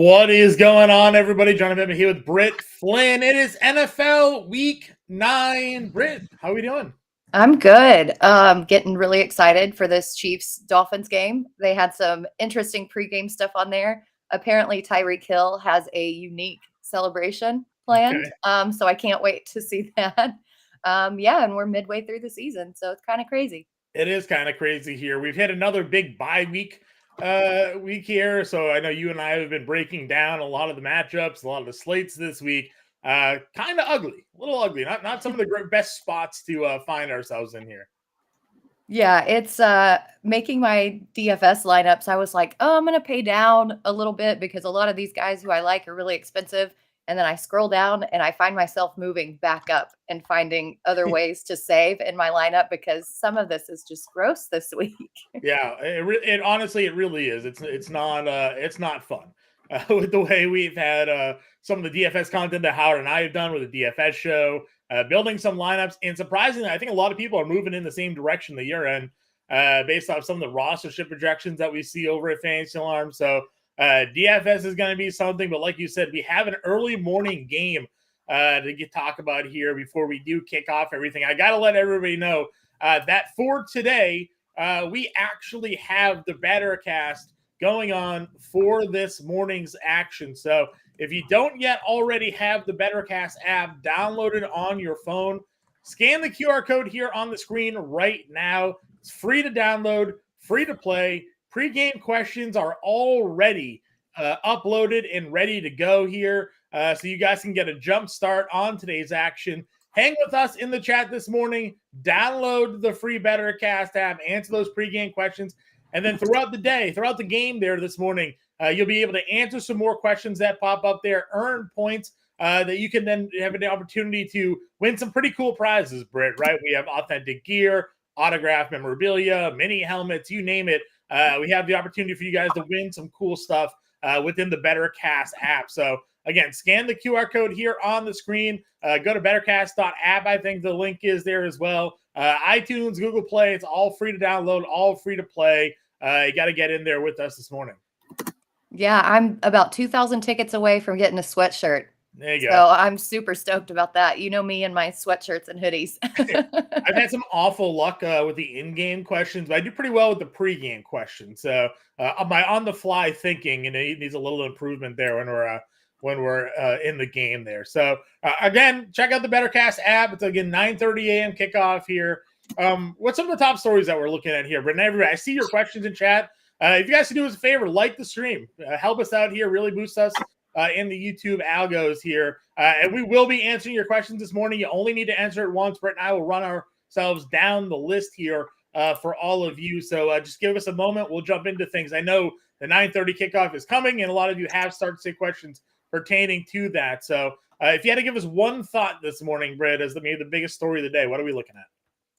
What is going on, everybody? John Impemba here with Britt, Flynn. It is NFL Week 9. Britt, how are we doing? I'm good. Getting really excited for this Chiefs-Dolphins game. They had some interesting pregame stuff on there. Apparently, Tyreek Hill has a unique celebration planned, Okay. so I can't wait to see that. Yeah, and we're midway through the season, so it's kind of crazy. It is kind of crazy here. We've hit another big bye week here. So I know you and I have been breaking down a lot of the matchups, a lot of the slates this week. Kind of ugly, a little ugly. Not some of the best spots to find ourselves in here. Yeah, it's making my DFS lineups. I was like, oh, I'm gonna pay down a little bit because a lot of these guys who I like are really expensive. And then I scroll down and I find myself moving back up and finding other ways to save in my lineup because some of this is just gross this week. Yeah, it honestly it really is. It's not fun with the way we've had some of the DFS content that Howard and I have done with the DFS show, building some lineups, and surprisingly, I think a lot of people are moving in the same direction that you're in, based off some of the rostership projections that we see over at Fantasy Alarm. So DFS is going to be something, but like you said, we have an early morning game to talk about here before we do kick off everything. I got to let everybody know that for today. We actually have the Bettercast going on for this morning's action. So if you don't yet already have the Bettercast app downloaded on your phone, scan the QR code here on the screen right now. It's free to download, free to play. Pre-game questions are already uploaded and ready to go here. So you guys can get a jump start on today's action. Hang with us in the chat this morning. Download the free Bettercast app. Answer those pregame questions. And then throughout the day, throughout the game there this morning, you'll be able to answer some more questions that pop up there, earn points that you can then have an opportunity to win some pretty cool prizes, Britt, right? We have authentic gear, autograph memorabilia, mini helmets, you name it. We have the opportunity for you guys to win some cool stuff within the Bettercast app. So again, scan the QR code here on the screen. Go to bettercast.app. I think the link is there as well. iTunes, Google Play, it's all free to download, all free to play. You got to get in there with us this morning. Yeah, I'm about 2,000 tickets away from getting a sweatshirt. There you So go. I'm super stoked about that. You know me and my sweatshirts and hoodies. I've had some awful luck with the in-game questions, but I do pretty well with the pre-game questions. So my on-the-fly thinking, and it needs a little improvement there when we're in the game there. So again, check out the Bettercast app. It's again 9:30 a.m. kickoff here. What's some of the top stories that we're looking at here? But everybody, I see your questions in chat. If you guys can do us a favor, like the stream, help us out here, really boost us in the YouTube algos here. And we will be answering your questions this morning. You only need to answer it once. Britt and I will run ourselves down the list here for all of you. So just give us a moment. We'll jump into things. I know the 9:30 kickoff is coming, and a lot of you have started to say questions pertaining to that. So if you had to give us one thought this morning, Britt, as maybe the biggest story of the day, what are we looking at?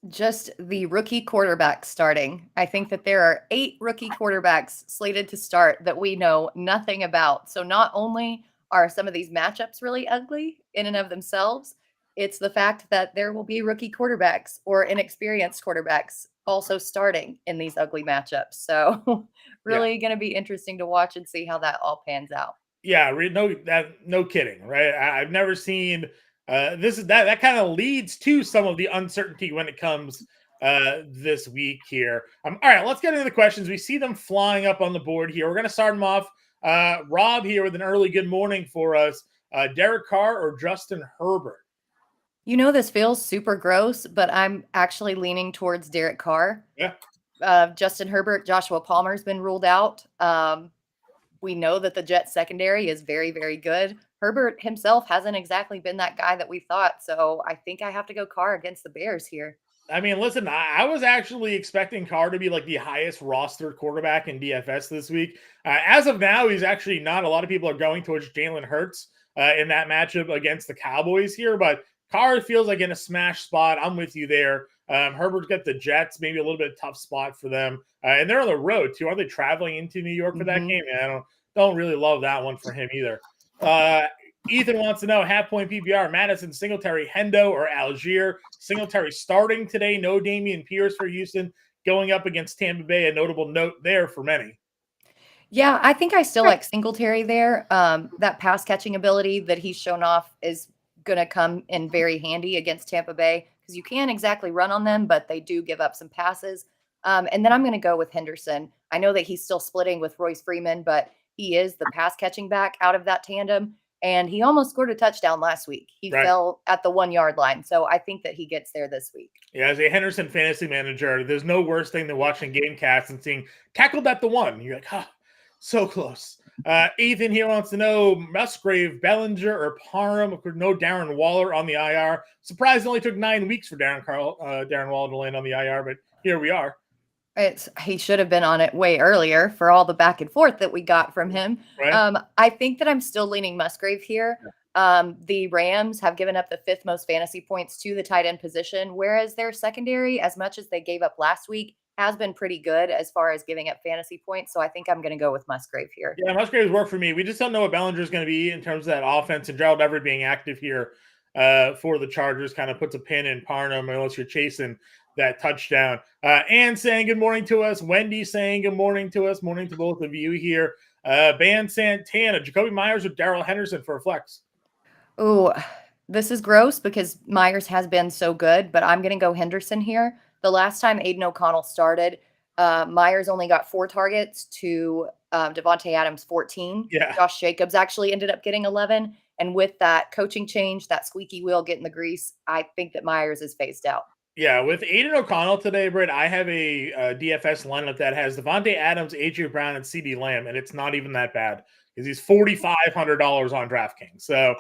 Just the rookie quarterbacks starting. I think that there are 8 rookie quarterbacks slated to start that we know nothing about. So not only are some of these matchups really ugly in and of themselves, it's the fact that there will be rookie quarterbacks or inexperienced quarterbacks also starting in these ugly matchups. So really going to be interesting to watch and see how that all pans out. Yeah, no kidding, right? I've never seen that kind of leads to some of the uncertainty when it comes this week here. All right, let's get into the questions. We see them flying up on the board here. We're going to start them off. Rob here with an early good morning for us. Derek Carr or Justin Herbert? You know, this feels super gross, but I'm actually leaning towards Derek Carr. Yeah. Justin Herbert, Joshua Palmer's been ruled out. We know that the Jets secondary is very, very good. Herbert himself hasn't exactly been that guy that we thought. So I think I have to go Carr against the Bears here. I mean, listen, I was actually expecting Carr to be like the highest rostered quarterback in DFS this week. As of now, he's actually not. A lot of people are going towards Jalen Hurts in that matchup against the Cowboys here, but Carr feels like in a smash spot. I'm with you there. Herbert's got the Jets, maybe a little bit tough spot for them. And they're on the road too. Are they traveling into New York for that game? I don't really love that one for him either. Ethan wants to know half-point PPR, Madison, Singletary, Hendo, or Algier. Singletary starting today. No Dameon Pierce for Houston going up against Tampa Bay. A notable note there for many. Yeah, I think I still Yeah. like Singletary there. That pass catching ability that he's shown off is going to come in very handy against Tampa Bay because you can't exactly run on them, but they do give up some passes. And then I'm going to go with Henderson. I know that he's still splitting with Royce Freeman, but he is the pass catching back out of that tandem. And he almost scored a touchdown last week. He Right. fell at the 1 yard line. So I think that he gets there this week. Yeah, as a Henderson fantasy manager, there's no worse thing than watching game casts and seeing tackled at the 1. You're like, so close. Ethan here wants to know Musgrave, Bellinger, or Parham. No Darren Waller on the IR. Surprised it only took 9 weeks for Darren Waller to land on the IR, but here we are. He should have been on it way earlier for all the back and forth that we got from him. Right. I think that I'm still leaning Musgrave here. The Rams have given up the 5th most fantasy points to the tight end position, whereas their secondary, as much as they gave up last week, has been pretty good as far as giving up fantasy points. So I think I'm going to go with Musgrave here. Yeah, Musgrave's worked for me. We just don't know what Bellinger's going to be in terms of that offense, and Gerald Everett being active here for the Chargers kind of puts a pin in Parham unless you're chasing that touchdown. Ann saying good morning to us. Wendy saying good morning to us. Morning to both of you here. Ban Santana, Jacoby Myers or Darrell Henderson for a flex? Oh, this is gross because Myers has been so good, but I'm going to go Henderson here. The last time Aiden O'Connell started, Myers only got 4 targets to Devontae Adams 14. Yeah. Josh Jacobs actually ended up getting 11. And with that coaching change, that squeaky wheel getting the grease, I think that Myers is phased out. Yeah, with Aiden O'Connell today, Britt, I have a DFS lineup that has Devontae Adams, A.J. Brown, and C.D. Lamb, and it's not even that bad because he's $4,500 on DraftKings. So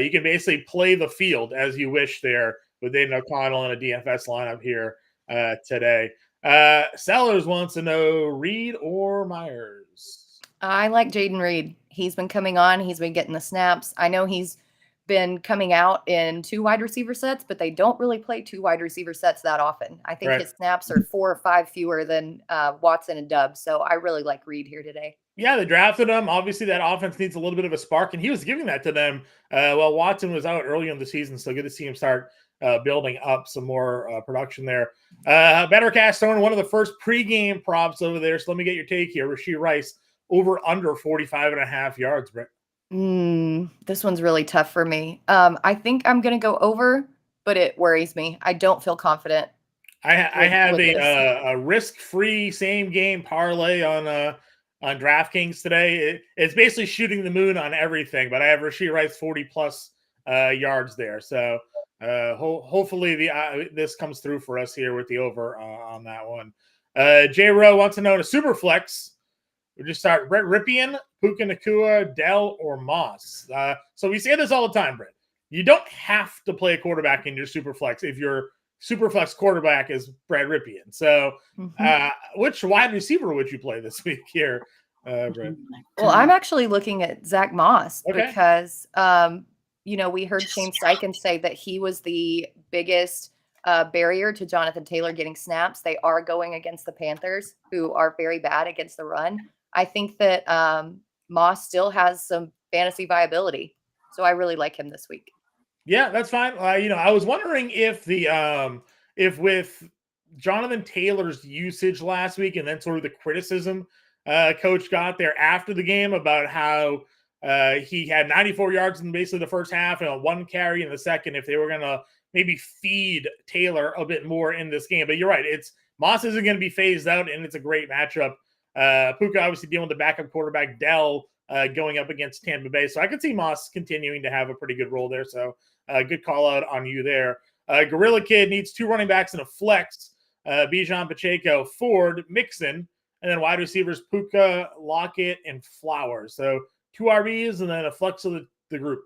you can basically play the field as you wish there with Aiden O'Connell in a DFS lineup here today. Sellers wants to know Reed or Myers. I like Jaden Reed. He's been coming on. He's been getting the snaps. I know he's been coming out in 2 wide receiver sets, but they don't really play 2 wide receiver sets that often. I think his snaps are 4 or 5 fewer than Watson and Dubs. So I really like Reed here today. Yeah, they drafted him. Obviously, that offense needs a little bit of a spark, and he was giving that to them while Watson was out early in the season. So good to see him start building up some more production there. Better Cast throwing one of the first pregame props over there. So let me get your take here. Rashee Rice over under 45.5 yards, Britt. This one's really tough for me. I think I'm going to go over, but it worries me. I don't feel confident. I have a risk-free same game parlay on DraftKings today. It's basically shooting the moon on everything, but I have Rashee Rice 40+ yards there. So hopefully this comes through for us here with the over on that one. J Rowe wants to know in a super flex, we just start Brett Ripien, Puka Nacua, Dell, or Moss. So we say this all the time, Brett. You don't have to play a quarterback in your super flex if your super flex quarterback is Brett Ripien. So which wide receiver would you play this week here, Brett? Well, I'm actually looking at Zach Moss because, we heard Shane Steichen say that he was the biggest barrier to Jonathan Taylor getting snaps. They are going against the Panthers, who are very bad against the run. I think that Moss still has some fantasy viability. So I really like him this week. Yeah, that's fine. I was wondering if if with Jonathan Taylor's usage last week and then sort of the criticism coach got there after the game about how he had 94 yards in basically the first half and a 1 carry in the second, if they were going to maybe feed Taylor a bit more in this game. But you're right. Moss isn't going to be phased out, and it's a great matchup. Puka obviously dealing with the backup quarterback, Dell, going up against Tampa Bay. So I could see Moss continuing to have a pretty good role there. So good call out on you there. Gorilla Kid needs 2 running backs and a flex. Bijan, Pacheco, Ford, Mixon, and then wide receivers Puka, Lockett, and Flowers. So 2 RBs and then a flex of the group.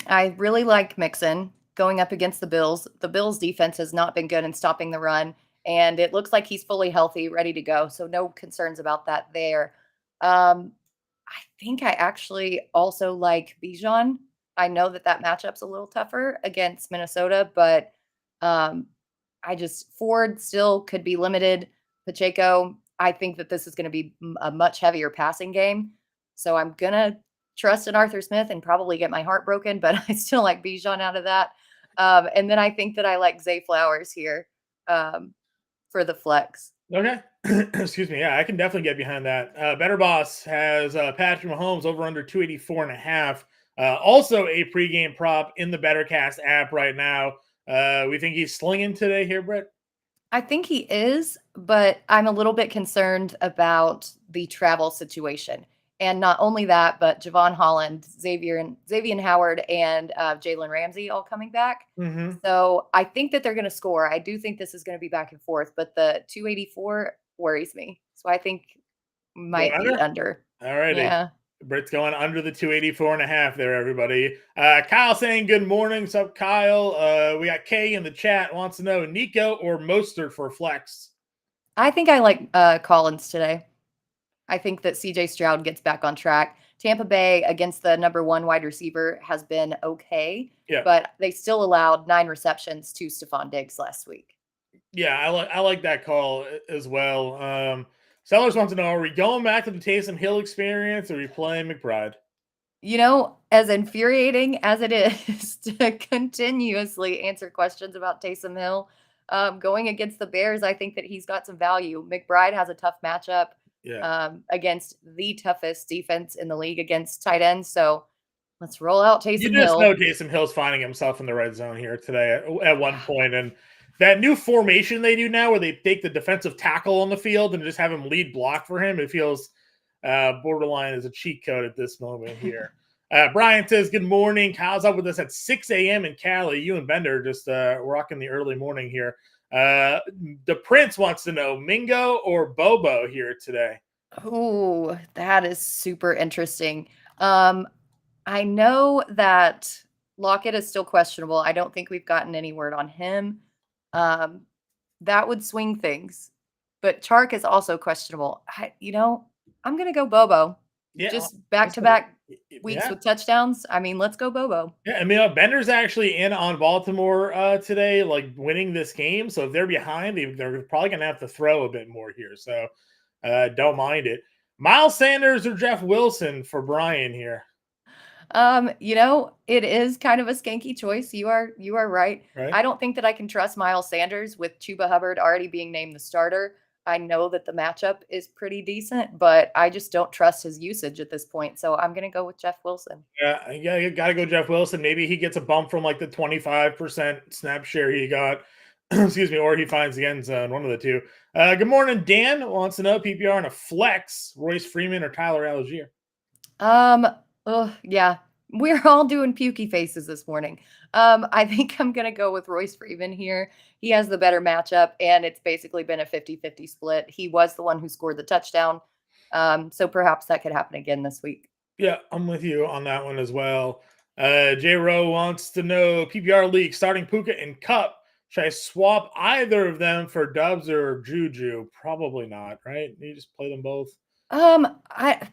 I really like Mixon going up against the Bills. The Bills defense has not been good in stopping the run, and it looks like he's fully healthy, ready to go. So no concerns about that there. I think I actually also like Bijan. I know that matchup's a little tougher against Minnesota, but Ford still could be limited. Pacheco, I think that this is going to be a much heavier passing game. So I'm going to trust in Arthur Smith and probably get my heart broken, but I still like Bijan out of that. And then I think that I like Zay Flowers here for the flex. Okay. Excuse me. Yeah, I can definitely get behind that. Better Boss has Patrick Mahomes over under 284.5. Also a pregame prop in the BetterCast app right now. We think he's slinging today here, Britt? I think he is, but I'm a little bit concerned about the travel situation. And not only that, but Javon Holland, Xavier Howard, and Jalen Ramsey all coming back. Mm-hmm. So I think that they're going to score. I do think this is going to be back and forth, but the 284 worries me. So I think Going might be under? under. All righty. Yeah. Britt's going under the 284.5 there, everybody. Kyle saying good morning. What's up, Kyle? We got Kay in the chat, wants to know Nico or Mostert for flex. I think I like Collins today. I think that CJ Stroud gets back on track. Tampa Bay against the number 1 wide receiver has been okay, but they still allowed 9 receptions to Stephon Diggs last week. Yeah, I like that call as well. Sellers want to know, are we going back to the Taysom Hill experience or are we playing McBride? You know, as infuriating as it is to continuously answer questions about Taysom Hill, going against the Bears, I think that he's got some value. McBride has a tough matchup against the toughest defense in the league against tight ends. So let's roll out Taysom Hill. You just know Taysom Hill's finding himself in the red zone here today at one point. And that new formation they do now where they take the defensive tackle on the field and just have him lead block for him, it feels borderline as a cheat code at this moment here. Brian says, good morning. Kyle's up with us at 6 a.m. in Cali. You and Bender just rocking the early morning here. The Prince wants to know Mingo or Bobo here today. Oh, that is super interesting. I know that Lockett is still questionable. I don't think we've gotten any word on him. That would swing things. But Chark is also questionable. I'm going to go Bobo. Yeah, just back-to-back weeks with touchdowns. I mean, let's go Bobo. Yeah, I mean, Bender's actually in on Baltimore today, like winning this game. So if they're behind, they're probably going to have to throw a bit more here. So don't mind it. Miles Sanders or Jeff Wilson for Brian here? It is kind of a skanky choice. You are right. I don't think that I can trust Miles Sanders with Chuba Hubbard already being named the starter. I know that the matchup is pretty decent, but I just don't trust his usage at this point. So I'm going to go with Jeff Wilson. Yeah, you got to go Jeff Wilson. Maybe he gets a bump from like the 25% snap share he got. Excuse me, or he finds the end zone, one of the two. Good morning, Dan wants to know PPR and a flex, Royce Freeman or Tyler Algier. Yeah, we're all doing pukey faces this morning. I think I'm going to go with Royce Freeman here. He has the better matchup, and it's basically been a 50-50 split. He was the one who scored the touchdown, so perhaps that could happen again this week. Yeah, I'm with you on that one as well. J. Rowe wants to know PPR league starting Puka and Cup. Should I swap either of them for Dubs or Juju? Probably not, right? You just play them both.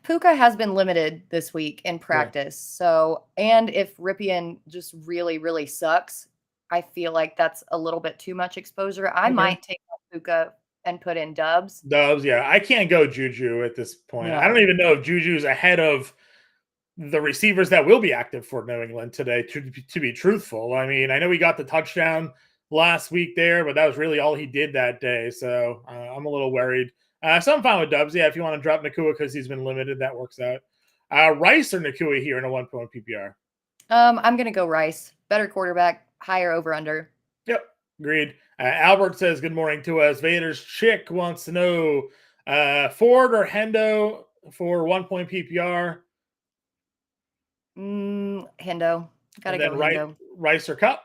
Puka has been limited this week in practice. So, and if Ripien just really, really sucks, I feel like that's a little bit too much exposure. I might take Puka and put in Dubs. Yeah. I can't go Juju at this point. No. I don't even know if Juju's ahead of the receivers that will be active for New England today, to be truthful. I mean, I know he got the touchdown last week there, but that was really all he did that day. So I'm a little worried. So I'm fine with Dubs. Yeah, if you want to drop Nakua because he's been limited, that works out. Rice or Nakua here in a 1-point PPR? I'm going to go Rice. Better quarterback, higher over-under. Yep, agreed. Albert says good morning to us. Vader's Chick wants to know Ford or Hendo for 1-point PPR? Hendo. Got to go Hendo. Rice or Cup?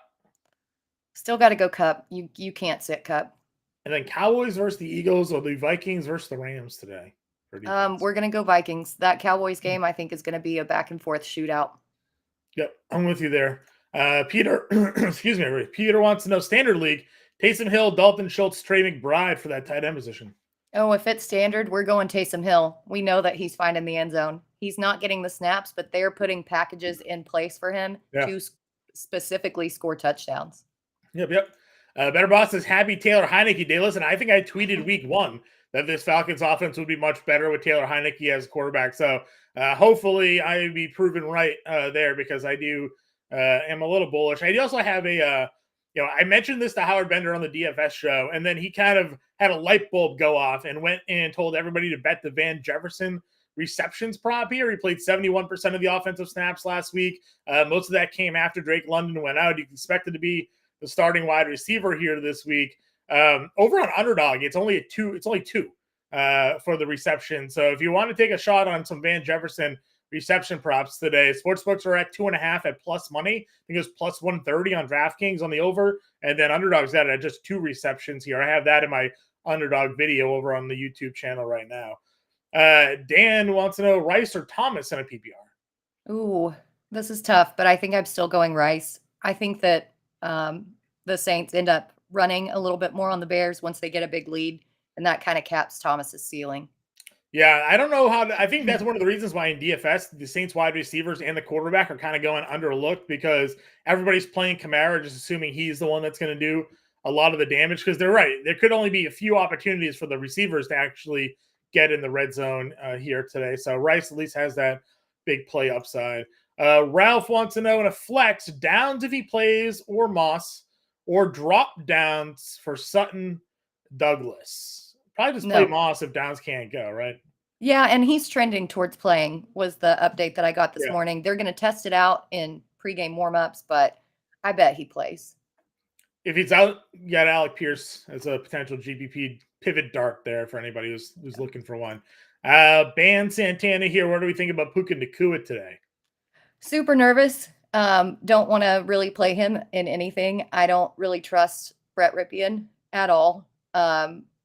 Still got to go Cup. You can't sit Cup. And then Cowboys versus the Eagles or the Vikings versus the Rams today? We're going to go Vikings. That Cowboys game, I think, is going to be a back-and-forth shootout. Yep, I'm with you there. Peter, excuse me, Peter wants to know Standard League, Taysom Hill, Dalton Schultz, Trey McBride for that tight end position. Oh, if it's standard, we're going Taysom Hill. We know that he's finding the end zone. He's not getting the snaps, but they're putting packages in place for him to specifically score touchdowns. Yep. Better Boss says, happy Taylor Heineke day. Listen, I think I tweeted week 1 that this Falcons offense would be much better with Taylor Heineke as quarterback. So hopefully I be proven right there because I do am a little bullish. I also have a I mentioned this to Howard Bender on the DFS show, and then he kind of had a light bulb go off and went and told everybody to bet the Van Jefferson receptions prop here. He played 71% of the offensive snaps last week. Most of that came after Drake London went out. You can expect it to be the starting wide receiver here this week. Over on Underdog, it's only two for the reception. So if you want to take a shot on some Van Jefferson reception props today, sportsbooks are at 2.5 at plus money. I think it was plus 130 on DraftKings on the over, and then Underdog's got it at just 2 receptions here. I have that in my Underdog video over on the YouTube channel right now. Dan wants to know Rice or Thomas in a PPR. Ooh, this is tough, but I think I'm still going Rice. I think that the Saints end up running a little bit more on the Bears once they get a big lead, and that kind of caps Thomas's ceiling. Yeah, I don't know I think that's one of the reasons why in DFS, the Saints wide receivers and the quarterback are kind of going underlooked, because everybody's playing Kamara, just assuming he's the one that's going to do a lot of the damage, because they're right. There could only be a few opportunities for the receivers to actually get in the red zone here today. So Rice at least has that big play upside. Ralph wants to know in a flex, downs if he plays, or Moss, or drop downs for Sutton Douglas. Probably just play Moss if Downs can't go, right? Yeah, and he's trending towards playing was the update that I got this morning. They're going to test it out in pregame warmups, but I bet he plays. If he's out, you got Alec Pierce as a potential GPP pivot dart there for anybody who's looking for one. Ban Santana here. What do we think about Puka Nacua today? Super nervous. Don't want to really play him in anything. I don't really trust Brett Ripien at all.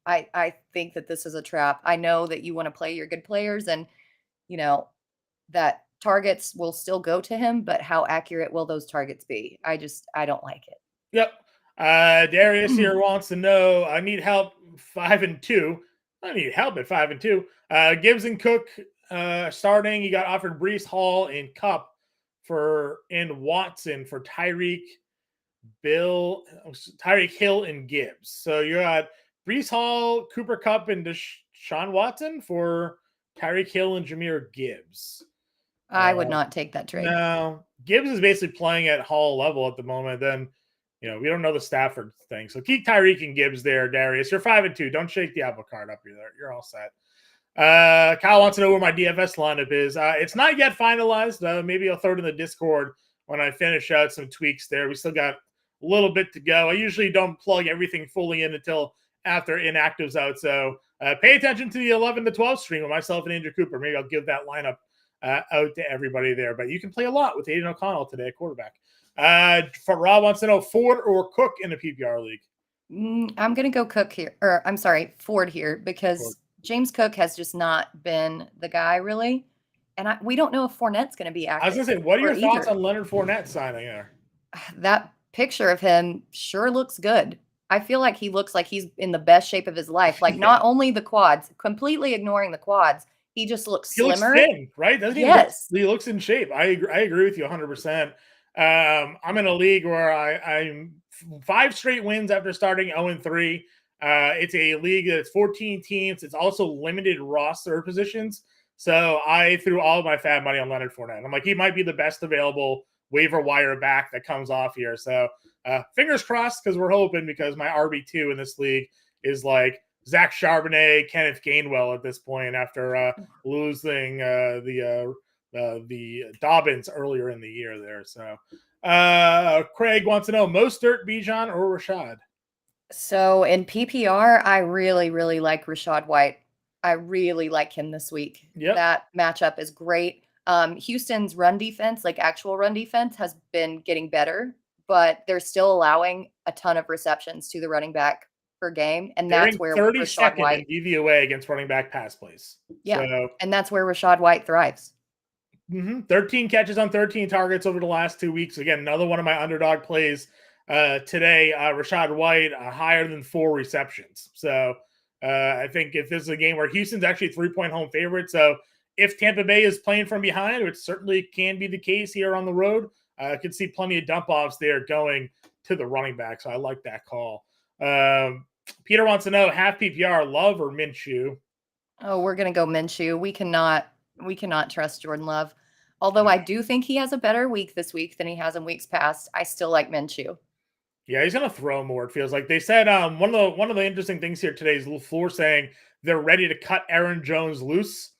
I think that this is a trap. I know that you want to play your good players, and that targets will still go to him, but how accurate will those targets be? I don't like it. Yep. Darius here wants to know, I need help 5-2. I need help at 5-2. Gibbs and Cook starting. You got offered Breece Hall and Cup and Watson for Tyreek Hill and Gibbs. So you got Breece Hall, Cooper Kupp, and Deshaun Watson for Tyreek Hill and Jahmyr Gibbs. I would not take that trade. No. Gibbs is basically playing at Hall level at the moment. Then, we don't know the Stafford thing. So keep Tyreek and Gibbs there, Darius. You're 5-2. Don't shake the apple cart up. You're all set. Kyle wants to know where my DFS lineup is. It's not yet finalized. Maybe I'll throw it in the Discord when I finish out some tweaks there. We still got a little bit to go. I usually don't plug everything fully in until after inactives out. So pay attention to the 11 to 12 stream with myself and Andrew Cooper. Maybe I'll give that lineup out to everybody there. But you can play a lot with Aiden O'Connell today at quarterback. Rob wants to know Ford or Cook in the PPR league. I'm going to go Cook here. Or I'm sorry, Ford here, because James Cook has just not been the guy really. And we don't know if Fournette's going to be active. I was going to say, what are your thoughts on Leonard Fournette signing there? That picture of him sure looks good. I feel like he looks like he's in the best shape of his life. Like not only the quads, completely ignoring the quads, he just looks slimmer. He looks thin, right? Doesn't he? Yes. He looks in shape. I agree with you 100%. I'm in a league where I'm 5 straight wins after starting 0-3. It's a league that's 14 teams. It's also limited roster positions. So I threw all of my fab money on Leonard Fournette. I'm like, he might be the best available waiver wire back that comes off here. So fingers crossed, because we're hoping, because my RB2 in this league is like Zach Charbonnet, Kenneth Gainwell at this point after losing the Dobbins earlier in the year there. So Craig wants to know Mostert, Bijan, or Rashad. So in PPR, I really, really like Rachaad White. I really like him this week. Yep. That matchup is great. Houston's run defense, like actual run defense, has been getting better, but they're still allowing a ton of receptions to the running back per game. And that's where Rachaad White DVOA against running back pass plays. Yeah. So, and that's where Rachaad White thrives. 13 catches on 13 targets over the last 2 weeks. Again, another one of my underdog plays today. Rachaad White, higher than 4 receptions. So I think if this is a game where Houston's actually 3-point home favorite, so if Tampa Bay is playing from behind, which certainly can be the case here on the road, I could see plenty of dump offs there going to the running back. So I like that call. Peter wants to know half PPR, Love or Minshew? Oh, we're going to go Minshew. We cannot trust Jordan Love. Although I do think he has a better week this week than he has in weeks past. I still like Minshew. Yeah, he's gonna throw more. It feels like they said. One of the interesting things here today is LaFleur saying they're ready to cut Aaron Jones loose.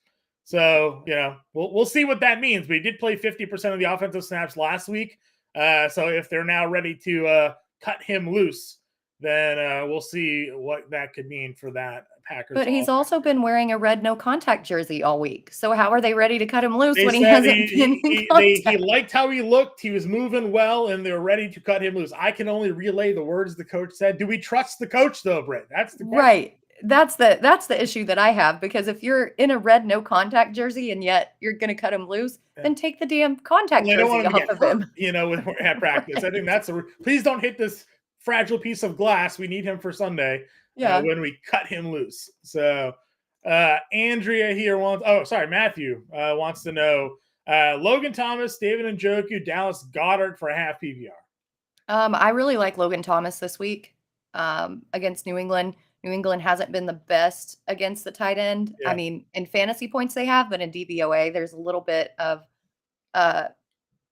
So we'll see what that means. But he did play 50% of the offensive snaps last week. So if they're now ready to cut him loose, then we'll see what that could mean for that Packers. But he's also been wearing a red no contact jersey all week. So how are they ready to cut him loose when he hasn't been in contact? He liked how he looked. He was moving well, and they're ready to cut him loose. I can only relay the words the coach said. Do we trust the coach though, Britt? That's the question. Right. That's the issue that I have, because if you're in a red no contact jersey and yet you're going to cut him loose, then take the damn contact jersey off of him. At practice. I think that's please don't hit this fragile piece of glass. We need him for Sunday. Yeah. When we cut him loose. So Andrea here Matthew wants to know Logan Thomas, David Njoku, Dallas Goedert for a half PPR. I really like Logan Thomas this week against New England. New England hasn't been the best against the tight end. Yeah. I mean, in fantasy points they have, but in DVOA, there's a little bit of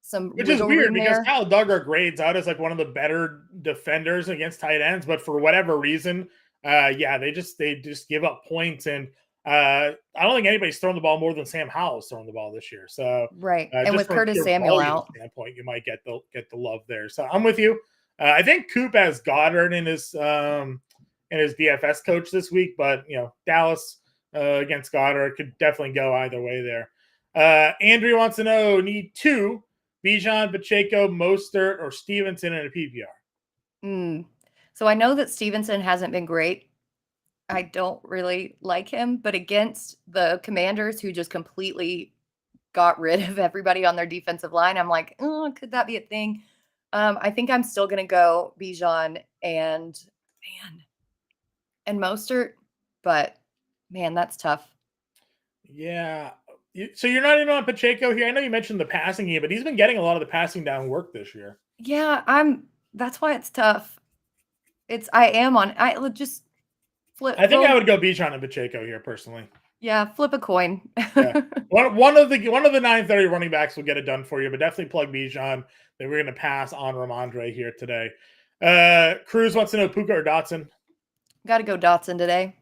some. Which is weird because Kyle Duggar grades out as like one of the better defenders against tight ends, but for whatever reason, they just give up points, and I don't think anybody's thrown the ball more than Sam Howell's thrown the ball this year. So right, and with Curtis Samuel out, standpoint, you might get the love there. So I'm with you. I think Coop has Goddard in his DFS coach this week, but Dallas against Goddard could definitely go either way there. Andrew wants to know: need two Bijan, Pacheco, Mostert, or Stevenson in a PPR? So I know that Stevenson hasn't been great. I don't really like him, but against the Commanders, who just completely got rid of everybody on their defensive line, I'm like, oh, could that be a thing? I think I'm still going to go Bijan and Mostert, but man, that's tough. Yeah. So you're not even on Pacheco here. I know you mentioned the passing game, but he's been getting a lot of the passing down work this year. Yeah, that's why it's tough. I just flip. I think I would go Bijan and Pacheco here personally. Yeah, flip a coin. Yeah. One of the 9:30 running backs will get it done for you, but definitely plug Bijan. Then we're going to pass on Ramondre here today. Cruz wants to know Puka or Dotson. Got to go Dotson today.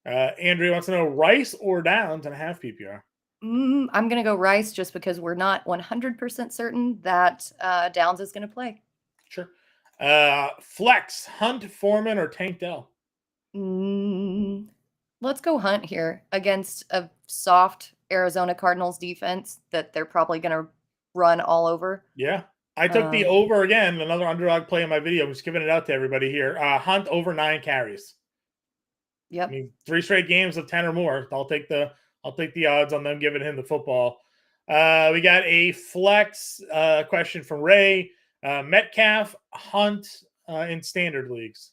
Andrea wants to know Rice or Downs and a half PPR. I'm going to go Rice just because we're not 100% certain that Downs is going to play. Sure. Flex, Hunt, Foreman, or Tank Dell? Let's go Hunt here against a soft Arizona Cardinals defense that they're probably going to run all over. Yeah. I took the over again, another underdog play in my video. I'm just giving it out to everybody here. Hunt over 9 carries. Yep. I mean, 3 straight games of 10 or more. I'll take the odds on them giving him the football. We got a flex question from Ray. Metcalf, Hunt in standard leagues.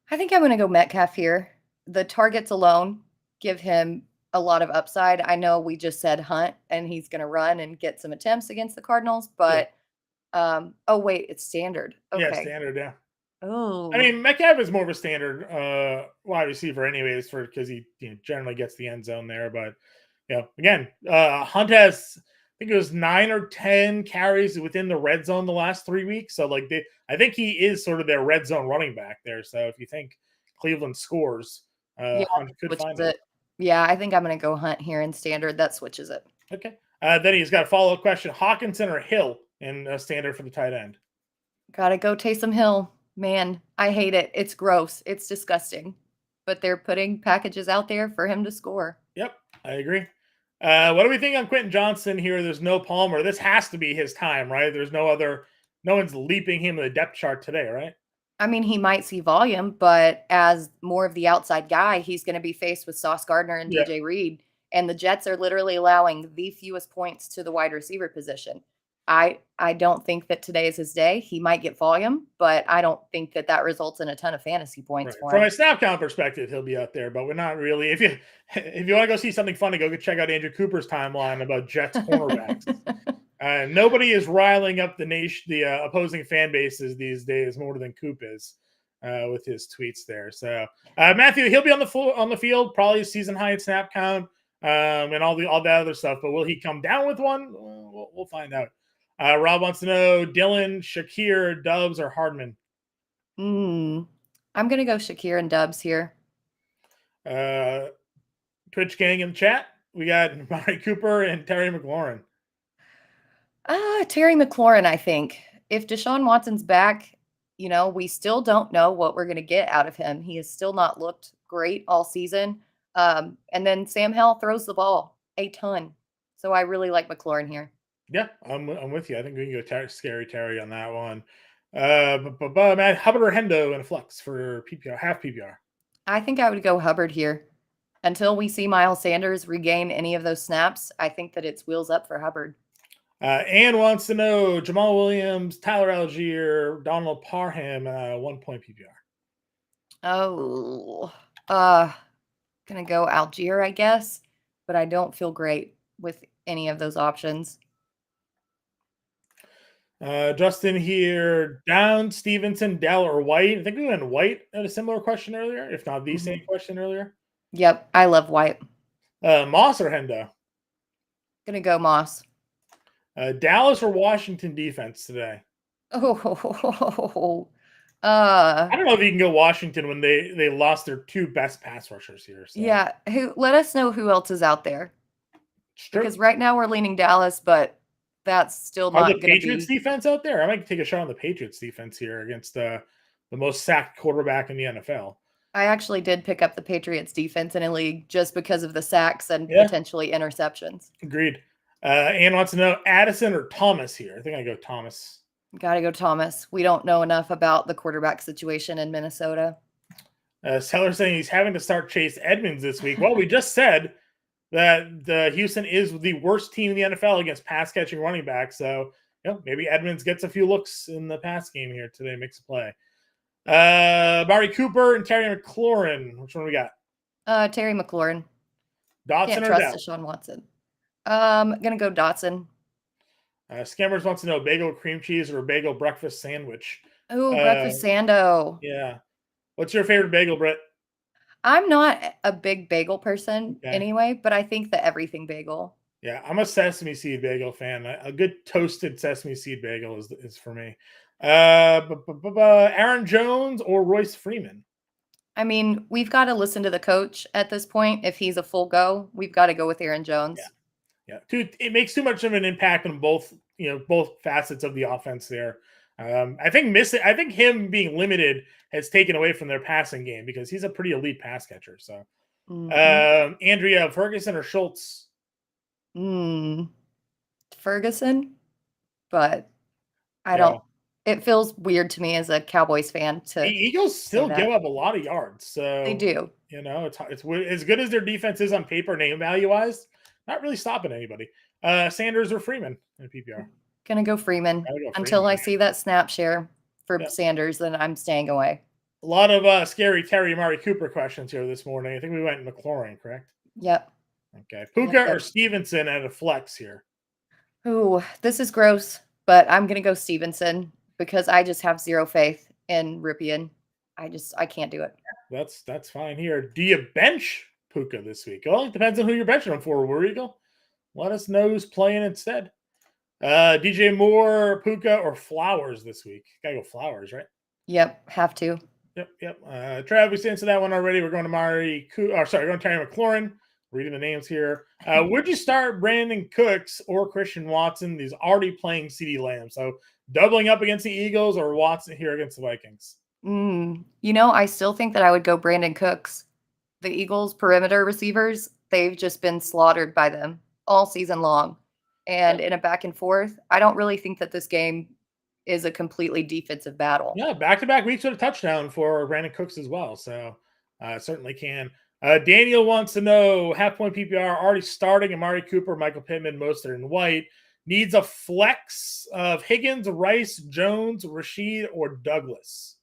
I think I'm going to go Metcalf here. The targets alone give him a lot of upside. I know we just said Hunt, and he's going to run and get some attempts against the Cardinals, but it's standard. Okay. Yeah, standard, yeah. Oh. I mean, Metcalf is more of a standard wide receiver anyways because he generally gets the end zone there. But, again, Hunt has, I think it was 9 or 10 carries within the red zone the last 3 weeks. So, I think he is sort of their red zone running back there. So, if you think Cleveland scores, Hunt could find it. Yeah, I think I'm going to go Hunt here in standard. That switches it. Okay. Then he's got a follow-up question. Hawkinson or Hill in standard for the tight end? Got to go Taysom Hill. Man, I hate it. It's gross. It's disgusting. But they're putting packages out there for him to score. Yep, I agree. What do we think on Quentin Johnson here? There's no Palmer. This has to be his time, right? There's no one's leaping him in the depth chart today, right? I mean, he might see volume, but as more of the outside guy, he's going to be faced with Sauce Gardner and DJ Reed. And the Jets are literally allowing the fewest points to the wide receiver position. I don't think that today is his day. He might get volume, but I don't think that results in a ton of fantasy points for him. From a snap count perspective, he'll be out there, but we're not really. If you want to go see something funny, go check out Andrew Cooper's timeline about Jets cornerbacks. Nobody is riling up the opposing fan bases these days more than Coop is with his tweets there. So Matthew, he'll be on the field, probably season high in snap count and all that other stuff. But will he come down with one? We'll find out. Rob wants to know Dylan, Shakir, Dubs, or Hardman. I'm going to go Shakir and Dubs here. Twitch gang in the chat. We got Mari Cooper and Terry McLaurin. Terry McLaurin, I think. If Deshaun Watson's back, we still don't know what we're going to get out of him. He has still not looked great all season. And then Sam Howell throws the ball a ton. So I really like McLaurin here. Yeah, I'm with you. I think we can go Scary Terry on that one. Man, Hubbard or Hendo in a flex for PPR, half PPR. I think I would go Hubbard here. Until we see Miles Sanders regain any of those snaps, I think that it's wheels up for Hubbard. Ann wants to know Jamal Williams, Tyler Algier, Donald Parham, 1 point PPR. Gonna go Algier, I guess, but I don't feel great with any of those options. Justin here, Down, Stevenson, Dell, or White. I think we went White at a similar question earlier, if not the same question earlier. Yep, I love White. Moss or Hendo? Gonna go Moss. Dallas or Washington defense today? I don't know if you can go Washington when they lost their 2 best pass rushers here. So. Yeah, let us know who else is out there. Because right now we're leaning Dallas, but that's still not going to be. Are the Patriots defense out there? I might take a shot on the Patriots defense here against the most sacked quarterback in the NFL. I actually did pick up the Patriots defense in a league just because of the sacks and potentially interceptions. Agreed. Ann wants to know Addison or Thomas here. I think I go Thomas. Got to go Thomas. We don't know enough about the quarterback situation in Minnesota. Seller saying he's having to start Chase Edmonds this week. Well, we just said that Houston is the worst team in the NFL against pass-catching running backs. So, maybe Edmonds gets a few looks in the pass game here today, makes a play. Mari Cooper and Terry McLaurin. Which one we got? Terry McLaurin. Dotson Can't or trust Deshaun Watson. Gonna go Dotson. Scammers wants to know bagel cream cheese or bagel breakfast sandwich. Oh, breakfast sando. Yeah. What's your favorite bagel, Britt? I'm not a big bagel person anyway, but I think the everything bagel. Yeah, I'm a sesame seed bagel fan. A good toasted sesame seed bagel is for me. Aaron Jones or Royce Freeman? I mean, we've got to listen to the coach at this point. If he's a full go, we've got to go with Aaron Jones. Yeah. It makes too much of an impact on both facets of the offense there. I think him being limited has taken away from their passing game because he's a pretty elite pass catcher. So, Andrea, Ferguson or Schultz? Ferguson, but I don't. It feels weird to me as a Cowboys fan to. The Eagles still give up a lot of yards, so they do. It's as good as their defense is on paper, name value wise, not really stopping anybody. Sanders or Freeman in PPR? Gonna go Freeman until I see that snap share for Sanders. Then I'm staying away. A lot of scary Terry Mari Cooper questions here this morning. I think we went McLaurin, correct? Yep. Okay, Puka or Stevenson at a flex here? Ooh, this is gross, but I'm gonna go Stevenson because I just have zero faith in Ripien. I can't do it. That's fine here. Do you bench Puka this week? Well, it depends on who you're benching him for, War Eagle. Let us know who's playing instead. DJ Moore, Puka, or Flowers this week? Gotta go Flowers, right? Yep, have to. Yep. Travis answered that one already. We're going to going to Terry McLaurin. Reading the names here. Would you start Brandon Cooks or Christian Watson? He's already playing CeeDee Lamb. So doubling up against the Eagles or Watson here against the Vikings? I still think that I would go Brandon Cooks. The Eagles' perimeter receivers, they've just been slaughtered by them all season long. And in a back and forth, I don't really think that this game is a completely defensive battle. Yeah, back-to-back weeks with a touchdown for Brandon Cooks as well. So certainly can. Daniel wants to know half-point PPR already starting Amari Cooper, Michael Pittman, Mostert, and White. Needs a flex of Higgins, Rice, Jones, Rashid, or Douglas.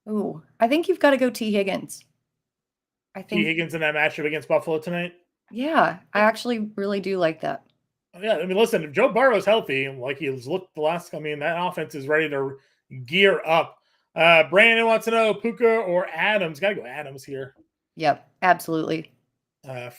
Ooh, I think you've got to go T. Higgins. T. Higgins in that matchup against Buffalo tonight? Yeah, I actually really do like that. Yeah, I mean, listen, if Joe Burrow's healthy, like he's looked the last, that offense is ready to gear up. Brandon wants to know Puka or Adams. Got to go Adams here. Yep, absolutely.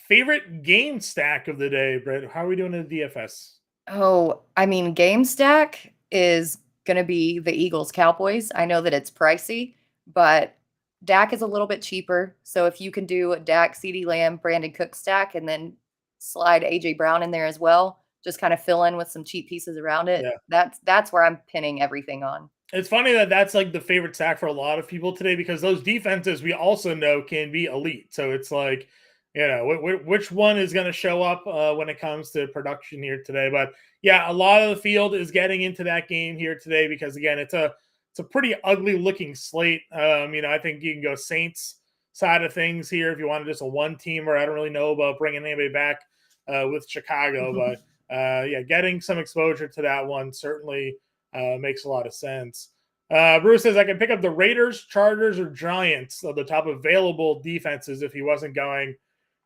Favorite game stack of the day, Britt? How are we doing in the DFS? Oh, I mean, game stack is going to be the Eagles Cowboys. I know that it's pricey, but Dak is a little bit cheaper. So if you can do a Dak, CD Lamb, Brandon Cook stack, and then slide AJ Brown in there as well, just kind of fill in with some cheap pieces around it. Yeah. That's where I'm pinning everything on. It's funny that that's like the favorite stack for a lot of people today because those defenses we also know can be elite. So it's like, which one is going to show up when it comes to production here today. But yeah, a lot of the field is getting into that game here today because again, it's a pretty ugly looking slate. I think you can go Saints side of things here if you want just a one teamer. I don't really know about bringing anybody back with Chicago, but yeah, getting some exposure to that one certainly makes a lot of sense. Bruce says I can pick up the Raiders, Chargers, or Giants of the top available defenses if he wasn't going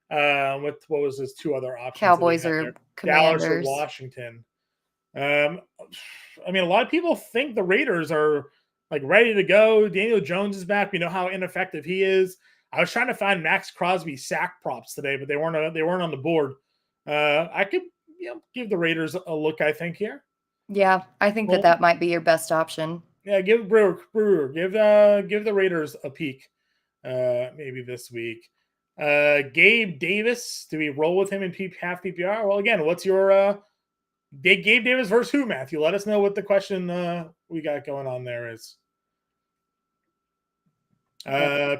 with what was his two other options? Cowboys or Commanders. Dallas or Washington. A lot of people think the Raiders are like ready to go. Daniel Jones is back. We know how ineffective he is. I was trying to find Max Crosby sack props today, but they weren't on the board. I could give the Raiders a look, I think, here. Yeah, I think that might be your best option. Yeah, give the Raiders a peek maybe this week. Gabe Davis, do we roll with him in half PPR? Well, again, what's your Gabe Davis versus who, Matthew? Let us know what the question we got going on there is.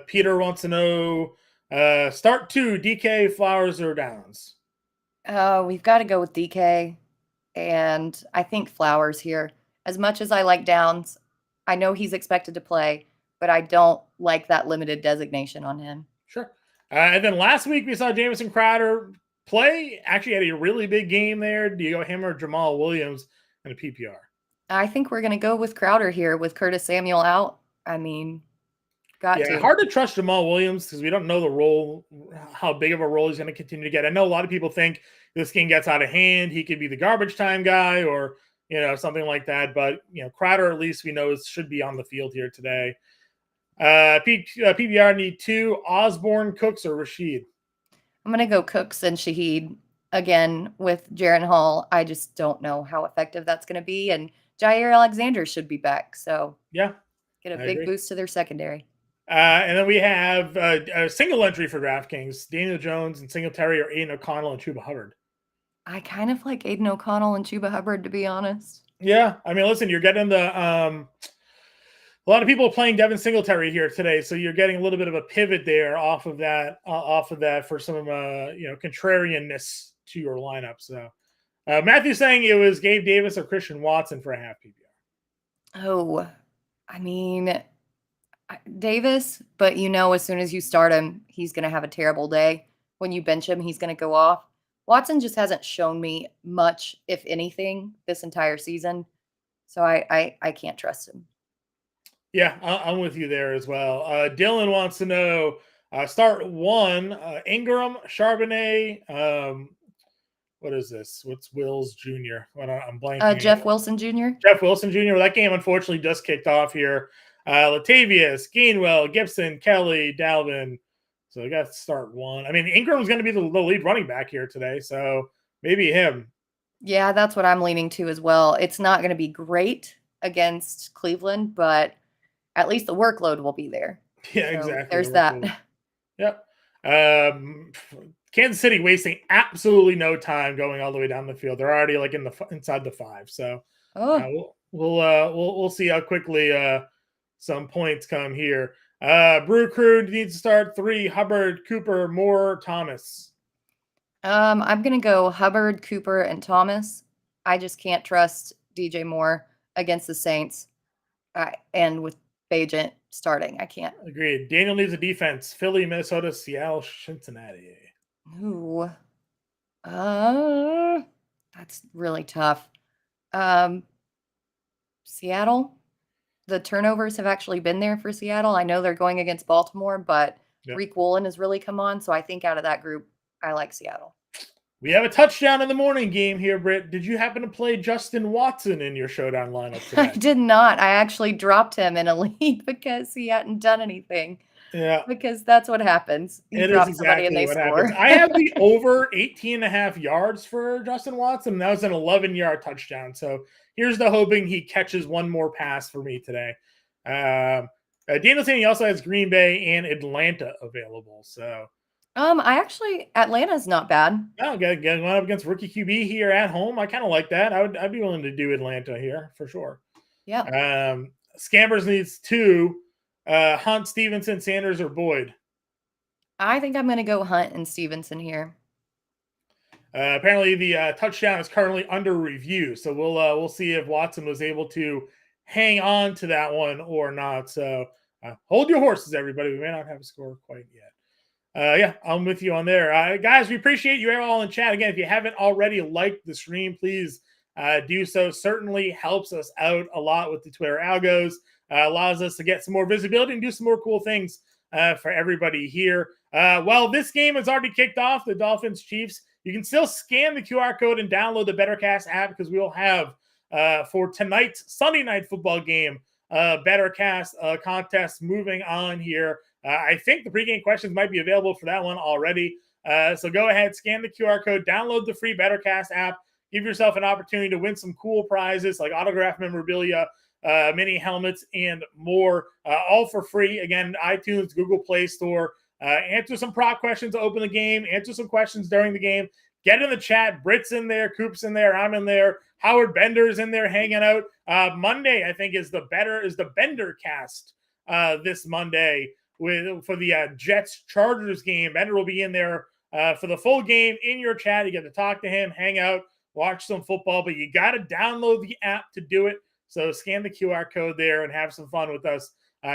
Peter wants to know start 2, DK, Flowers, or Downs? We've got to go with DK, and I think Flowers here. As much as I like Downs, I know he's expected to play, but I don't like that limited designation on him. Sure. And then last week we saw Jamison Crowder play. Actually had a really big game there. Do you go him or Jamal Williams in a PPR? I think we're going to go with Crowder here with Curtis Samuel out. I mean, hard to trust Jamal Williams because we don't know the role, how big of a role he's going to continue to get. I know a lot of people think this game gets out of hand. He could be the garbage time guy or, something like that. But, Crowder, at least we know should be on the field here today. PPR need 2, Osborne, Cooks, or Rashid? I'm going to go Cooks and Shaheed again with Jaren Hall. I just don't know how effective that's going to be. And Jair Alexander should be back. So yeah, get a big boost to their secondary. And then we have a single entry for DraftKings, Daniel Jones and Singletary or Aiden O'Connell and Chuba Hubbard. I kind of like Aiden O'Connell and Chuba Hubbard, to be honest. Yeah. Listen, you're getting the a lot of people playing Devin Singletary here today, so you're getting a little bit of a pivot there off of that for some contrarianness to your lineup. So Matthew's saying it was Gabe Davis or Christian Watson for a half PPR. Oh, Davis, but as soon as you start him, he's going to have a terrible day. When you bench him, he's going to go off. Watson just hasn't shown me much, if anything, this entire season. So I can't trust him. Yeah, I'm with you there as well. Dylan wants to know, start 1, Ingram, Charbonnet. What is this? What's Wills Jr.? I'm blanking. Jeff Wilson Jr.? Jeff Wilson Jr. Well, that game unfortunately just kicked off here. Latavius, Gainwell, Gibson, Kelly, Dalvin. So we got to start 1. Ingram's going to be the lead running back here today, so maybe him. Yeah, that's what I'm leaning to as well. It's not going to be great against Cleveland, but at least the workload will be there. Yeah, so exactly. There's that. Yep. Kansas City wasting absolutely no time going all the way down the field. They're already like inside the 5. So we'll see how quickly some points come here. Brew Crew needs to start 3, Hubbard, Cooper, Moore, Thomas. I'm going to go Hubbard, Cooper, and Thomas. I just can't trust DJ Moore against the Saints. And with Bajent starting, I can't. Agreed. Daniel needs a defense. Philly, Minnesota, Seattle, Cincinnati. Ooh. That's really tough. Seattle. The turnovers have actually been there for Seattle. I know they're going against Baltimore, but Reek Woolen has really come on. So I think out of that group, I like Seattle. We have a touchdown in the morning game here, Britt. Did you happen to play Justin Watson in your showdown lineup today? I did not. I actually dropped him in a league because he hadn't done anything. Yeah. because that's what happens. You It is drop somebody and exactly they what happens. score. I have the over 18.5 yards for Justin Watson. That was an 11-yard touchdown. So here's the hoping he catches one more pass for me today. Daniel saying he also has Green Bay and Atlanta available. So Atlanta's not bad. getting one up against rookie QB here at home. I kind of like that. I'd be willing to do Atlanta here for sure. Yeah. Scammers needs two. Hunt, Stevenson, Sanders, or Boyd. I think I'm going to go Hunt and Stevenson here. Apparently, the touchdown is currently under review, so we'll see if Watson was able to hang on to that one or not. So hold your horses, everybody. We may not have a score quite yet. Yeah, I'm with you on there. Guys, we appreciate you all in chat. Again, if you haven't already liked the stream, please do so. Certainly helps us out a lot with the Twitter algos. Allows us to get some more visibility and do some more cool things for everybody here. Well, this game has already kicked off, the Dolphins-Chiefs. You can still scan the QR code and download the BetterCast app because we will have for tonight's Sunday night football game, BetterCast contest moving on here. I think the pregame questions might be available for that one already. So go ahead, scan the QR code, download the free BetterCast app, give yourself an opportunity to win some cool prizes like autographed memorabilia, mini helmets, and more, all for free. Again, iTunes, Google Play Store. Answer some prop questions to open the game. Answer some questions during the game. Get in the chat. Britt's in there. Coop's in there. I'm in there. Howard Bender's in there hanging out. Monday, I think, is the Bender cast this Monday for the Jets-Chargers game. Bender will be in there for the full game in your chat. You get to talk to him, hang out, watch some football, but you got to download the app to do it. So scan the QR code there and have some fun with us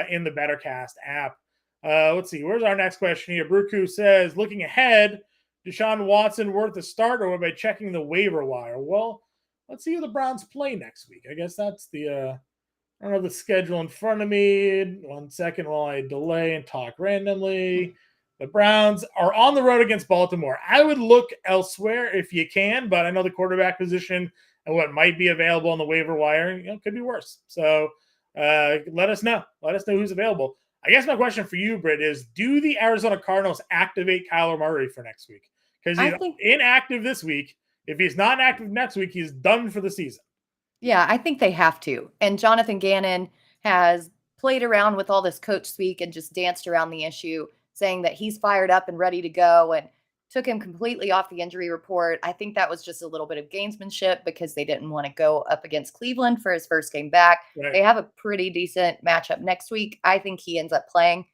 in the BetterCast app. Let's see. Where's our next question here? Bruku says, looking ahead, Deshaun Watson worth a start or by checking the waiver wire? Well, let's see who the Browns play next week. I guess that's I don't have the schedule in front of me. 1 second while I delay and talk randomly. The Browns are on the road against Baltimore. I would look elsewhere if you can, but I know the quarterback position and what might be available on the waiver wire, could be worse. So let us know. Let us know who's available. I guess my question for you, Britt, is do the Arizona Cardinals activate Kyler Murray for next week? Because he's inactive this week. If he's not active next week, he's done for the season. Yeah, I think they have to. And Jonathan Gannon has played around with all this coach speak and just danced around the issue, saying that he's fired up and ready to go and took him completely off the injury report. I think that was just a little bit of gamesmanship because they didn't want to go up against Cleveland for his first game back. Right. They have a pretty decent matchup next week. I think he ends up playing.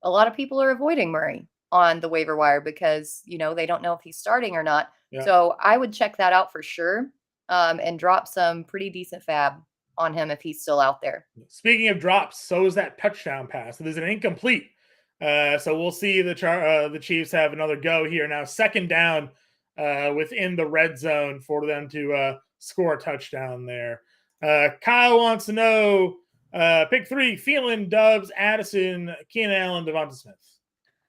A lot of people are avoiding Murray on the waiver wire because, they don't know if he's starting or not. Yeah. So I would check that out for sure and drop some pretty decent fab on him if he's still out there. Speaking of drops, so is that touchdown pass. It is an incomplete. So we'll see the Chiefs have another go here now. Second down within the red zone for them to score a touchdown there. Kyle wants to know, pick three, Flinn, Dubs, Addison, Keenan Allen, Devonta Smith.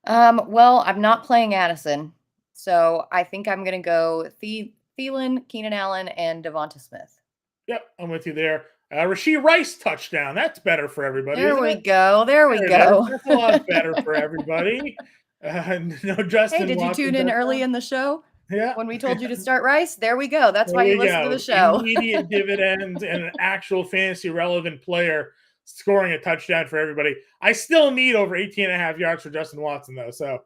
Well, I'm not playing Addison, so I think I'm going to go Thielen, Keenan Allen, and Devonta Smith. Yep, I'm with you there. Rashee Rice touchdown. That's better for everybody. There we go. There we go. That's a lot better for everybody. Justin. Hey, did you tune in early in the show? Yeah. When we told you to start Rice, there we go. That's why you listen to the show. Immediate dividends and an actual fantasy relevant player scoring a touchdown for everybody. I still need over 18.5 yards for Justin Watson, though. So,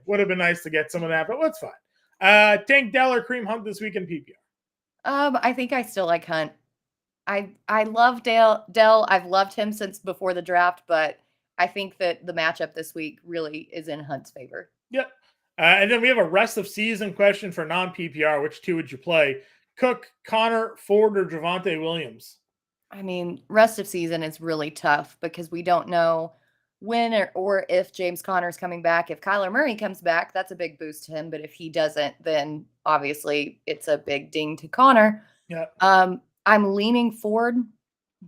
would have been nice to get some of that, but that's fine. Tank Dell or Kareem Hunt this week in PPR? I think I still like Hunt. I love Dell. I've loved him since before the draft, but I think that the matchup this week really is in Hunt's favor. Yep. And then we have a rest of season question for non-PPR. Which two would you play? Cook, Connor, Ford, or Javonte Williams? I mean, rest of season is really tough because we don't know when or if James Conner's coming back. If Kyler Murray comes back, that's a big boost to him. But if he doesn't, then obviously it's a big ding to Connor. Yeah. I'm leaning Ford,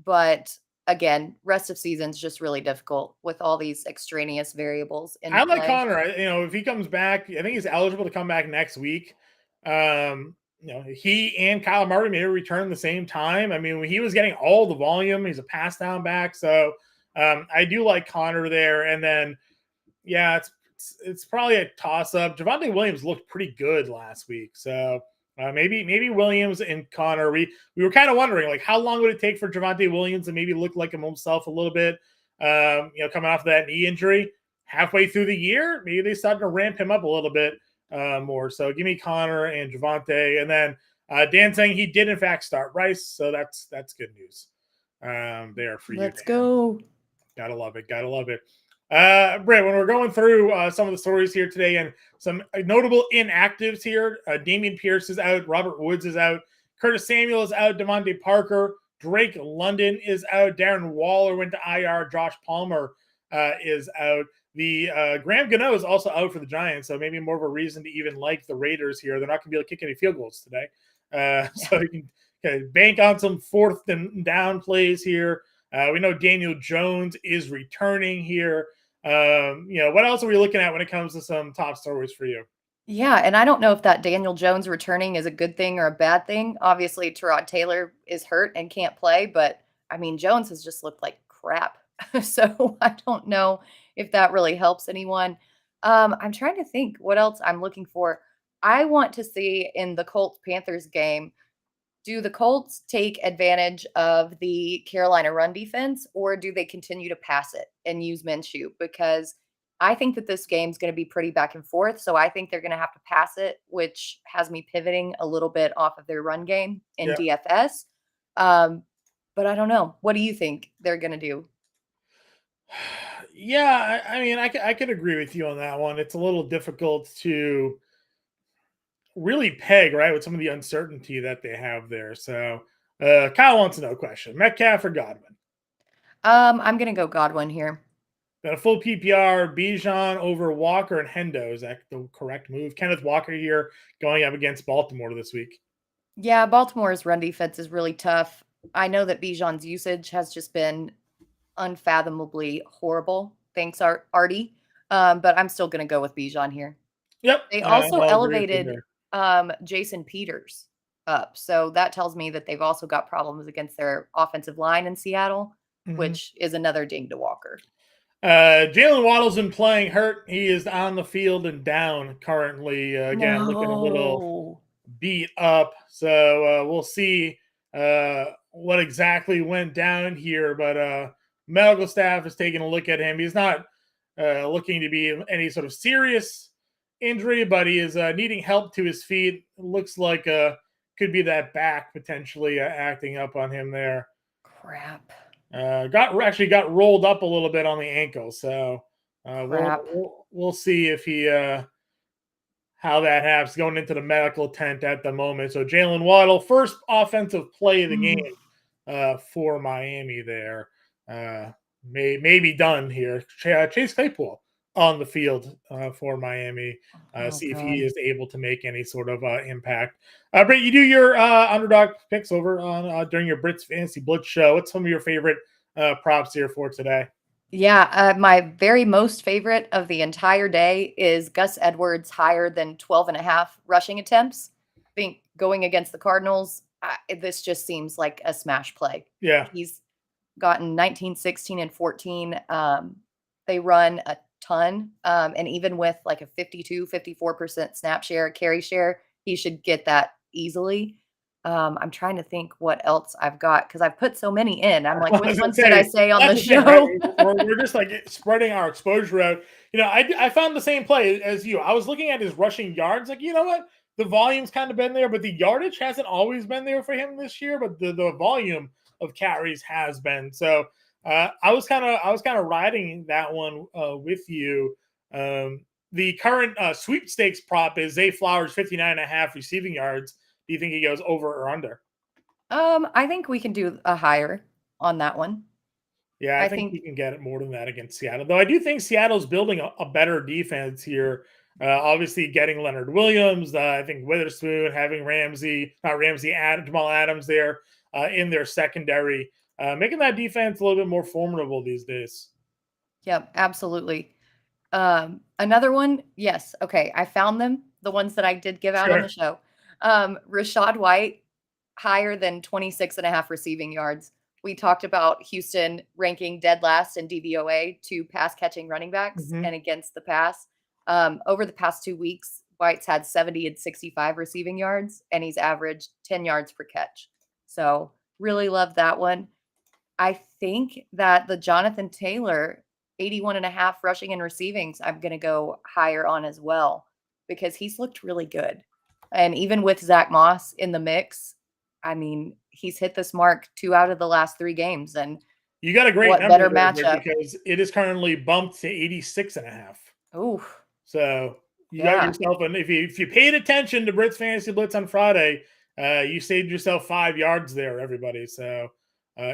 but again, rest of season's just really difficult with all these extraneous variables. I like Connor. If he comes back, I think he's eligible to come back next week. He and Kyler Murray may return the same time. I mean, he was getting all the volume. He's a pass down back. So I do like Connor there. And then Yeah, it's probably a toss up. Javonte Williams looked pretty good last week, so maybe Williams and Connor. We were kind of wondering like how long would it take for Javonte Williams to maybe look like himself a little bit. Coming off of that knee injury, halfway through the year, maybe they started to ramp him up a little bit more. So give me Connor and Javonte, and then Dan saying he did in fact start Rice, so that's good news. There for you. Let's go. Gotta love it. Gotta love it. Britt, when we're going through some of the stories here today and some notable inactives here, Damian Pierce is out, Robert Woods is out, Curtis Samuel is out, Devontae Parker, Drake London is out, Darren Waller went to IR, Josh Palmer is out. The Graham Gano is also out for the Giants, so maybe more of a reason to even like the Raiders here. They're not going to be able to kick any field goals today. So you can bank on some fourth and down plays here. We know Daniel Jones is returning here. What else are we looking at when it comes to some top stories for you? Yeah, and I don't know if that Daniel Jones returning is a good thing or a bad thing. Obviously, Tyrod Taylor is hurt and can't play, but I mean, Jones has just looked like crap. So I don't know if that really helps anyone. I'm trying to think what else I'm looking for. I want to see in the Colts Panthers game, do the Colts take advantage of the Carolina run defense, or do they continue to pass it and use Minshew? Because I think that this game's going to be pretty back and forth. So I think they're going to have to pass it, which has me pivoting a little bit off of their run game in DFS. But I don't know. What do you think they're going to do? Yeah, I mean, I could agree with you on that one. It's a little difficult to really peg, right, with some of the uncertainty that they have there. So Kyle wants to know question. Metcalf or Godwin? I'm going to go Godwin here. Got a full PPR, Bijan over Walker and Hendo. Is that the correct move? Kenneth Walker here going up against Baltimore this week. Yeah, Baltimore's run defense is really tough. I know that Bijan's usage has just been unfathomably horrible. Thanks, Artie. But I'm still going to go with Bijan here. Yep. They also elevated Jason Peters up. So that tells me that they've also got problems against their offensive line in Seattle, which is another ding to Walker. Jalen Waddle's been playing hurt. He is on the field and down currently. Again, looking a little beat up. So we'll see what exactly went down here. But medical staff is taking a look at him. He's not looking to be any sort of serious injury, but he is needing help to his feet. Looks like could be that back potentially acting up on him there. Crap. Got rolled up a little bit on the ankle, so we'll see if he how that happens going into the medical tent at the moment. So Jalen Waddle, first offensive play of the game for Miami there, may be done here. Chase Claypool on the field for Miami. See if he is able to make any sort of impact. Britt, you do your underdog picks over on during your Britt's Fantasy Blitz show. What's some of your favorite props here for today? Yeah, my very most favorite of the entire day is Gus Edwards higher than 12.5 rushing attempts. I think going against the Cardinals, this just seems like a smash play. Yeah. He's gotten 19, 16, and 14. They run a ton. And even with like a 52, 54% snap share, carry share, he should get that easily. I'm trying to think what else I've got because I've put so many in. I'm like, which ones did I say on the show? Right? We're just like spreading our exposure out. I found the same play as you. I was looking at his rushing yards. Like, you know what? The volume's kind of been there, but the yardage hasn't always been there for him this year. But the volume of carries has been. So I was kind of riding that one with you. The current sweepstakes prop is Zay Flowers 59.5 receiving yards. Do you think he goes over or under? I think we can do a higher on that one. Yeah, I think we can get it more than that against Seattle. Though I do think Seattle's building a better defense here. Obviously, getting Leonard Williams. I think Witherspoon, having Jamal Adams there in their secondary, making that defense a little bit more formidable these days. Yep, absolutely. Another one, yes. Okay, I found them. The ones that I did give out on the show. Rashad White, higher than 26.5 receiving yards. we talked about Houston ranking dead last in DVOA to pass catching running backs and against the pass. Over the past 2 weeks, White's had 70 and 65 receiving yards, and he's averaged 10 yards per catch. So really love that one. I think that the Jonathan Taylor 81.5 rushing and receivings, I'm going to go higher on as well because he's looked really good. And even with Zach Moss in the mix, I mean, he's hit this mark 2 out of the last 3 games. And you got a great what number better matchup because it is currently bumped to 86.5. Oh, so you got yourself, and if you paid attention to Britt's Fantasy Blitz on Friday, you saved yourself 5 yards there, everybody. So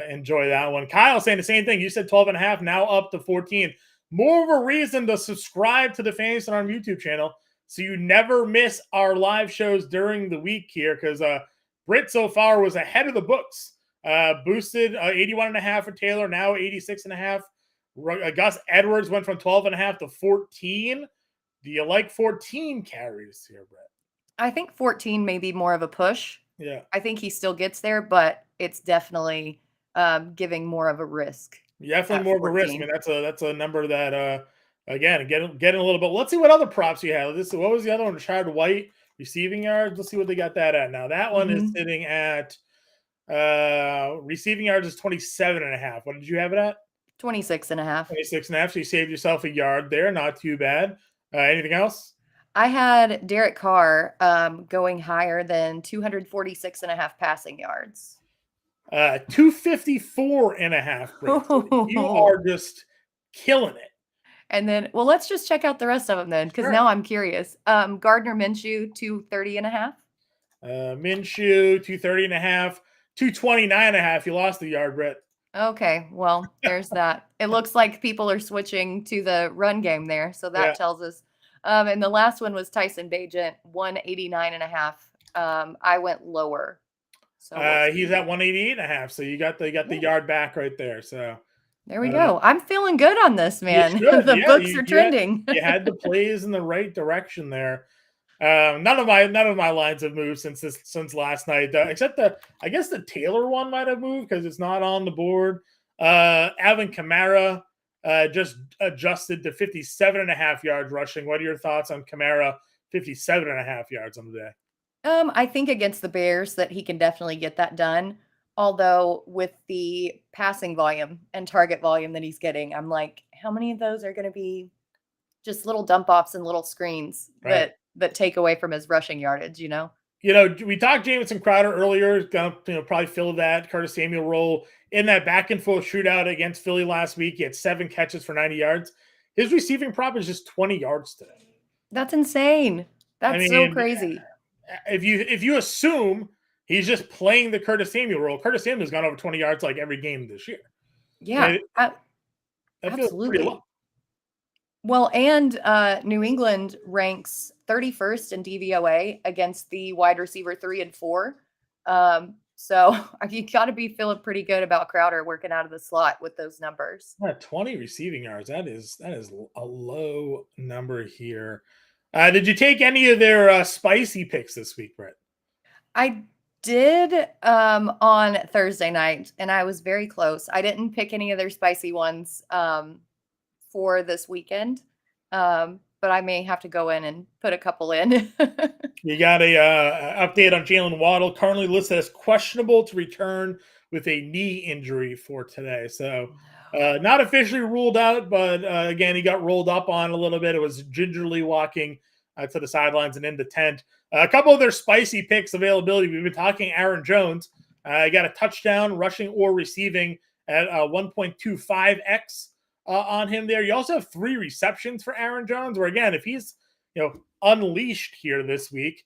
enjoy that one. Kyle saying the same thing. You said 12.5, now up to 14. More of a reason to subscribe to the Fantasy on our YouTube channel so you never miss our live shows during the week here, because Britt so far was ahead of the books. Boosted 81.5 for Taylor, now 86.5. Gus Edwards went from 12.5 to 14. Do you like 14 carries here, Britt? I think 14 may be more of a push. Yeah. I think he still gets there, but it's definitely giving more of a risk. Definitely more of a risk. I mean, that's a number that again, getting a little bit. Let's see what other props you have. What was the other one? Rashard White receiving yards. Let's see what they got that at. Now that one is sitting at receiving yards is 27.5. What did you have it at? 26.5. 26.5. So you saved yourself a yard there. Not too bad. Anything else? I had Derek Carr going higher than 246.5 passing yards. 254.5. You are just killing it. And then, well, let's just check out the rest of them then, because now I'm curious. Gardner Minshew, 230.5. Minshew, 230.5. 229.5. You lost the yard, Britt. Okay, well, there's that. It looks like people are switching to the run game there, so that tells us. And the last one was Tyson Bagent, 189.5. I went lower. So he's at 188.5. So you got the yard back right there. So there we go. I'm feeling good on this, man. The books are trending. You had the plays in the right direction there. None of my lines have moved since last night, except I guess the Taylor one might have moved because it's not on the board. Alvin Kamara just adjusted to 57.5 yards rushing. What are your thoughts on Kamara 57.5 yards on the day? I think against the Bears that he can definitely get that done. Although with the passing volume and target volume that he's getting, I'm like, how many of those are going to be just little dump offs and little screens that take away from his rushing yardage, You know, we talked Jamison Crowder earlier, gonna probably fill that Curtis Samuel role in that back and forth shootout against Philly last week. He had 7 catches for 90 yards. His receiving prop is just 20 yards today. That's insane. That's so crazy. If you assume he's just playing the Curtis Samuel role, Curtis Samuel's gone over 20 yards like every game this year. Yeah, absolutely. Well, and New England ranks 31st in DVOA against the wide receiver 3 and 4. So you got to be feeling pretty good about Crowder working out of the slot with those numbers. 20 receiving yards. That is a low number here. Did you take any of their spicy picks this week, Britt? I did on Thursday night, and I was very close. I didn't pick any of their spicy ones for this weekend, but I may have to go in and put a couple in. You got a update on Jalen Waddle, currently listed as questionable to return with a knee injury for today. So not officially ruled out, but again, he got rolled up on a little bit. It was gingerly walking to the sidelines and into tent. A couple of their spicy picks availability. We've been talking Aaron Jones. He got a touchdown rushing or receiving at 1.25x on him there. You also have 3 receptions for Aaron Jones, where again, if he's unleashed here this week,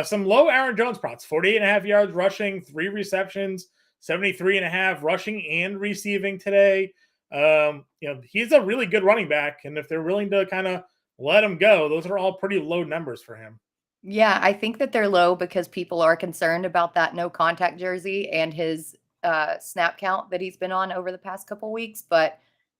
some low Aaron Jones props, 48.5 yards rushing, 3 receptions, 73.5 rushing and receiving today. He's a really good running back, and if they're willing to kind of let him go, those are all pretty low numbers for him. Yeah, I think that they're low because people are concerned about that no contact jersey and his snap count that he's been on over the past couple weeks. But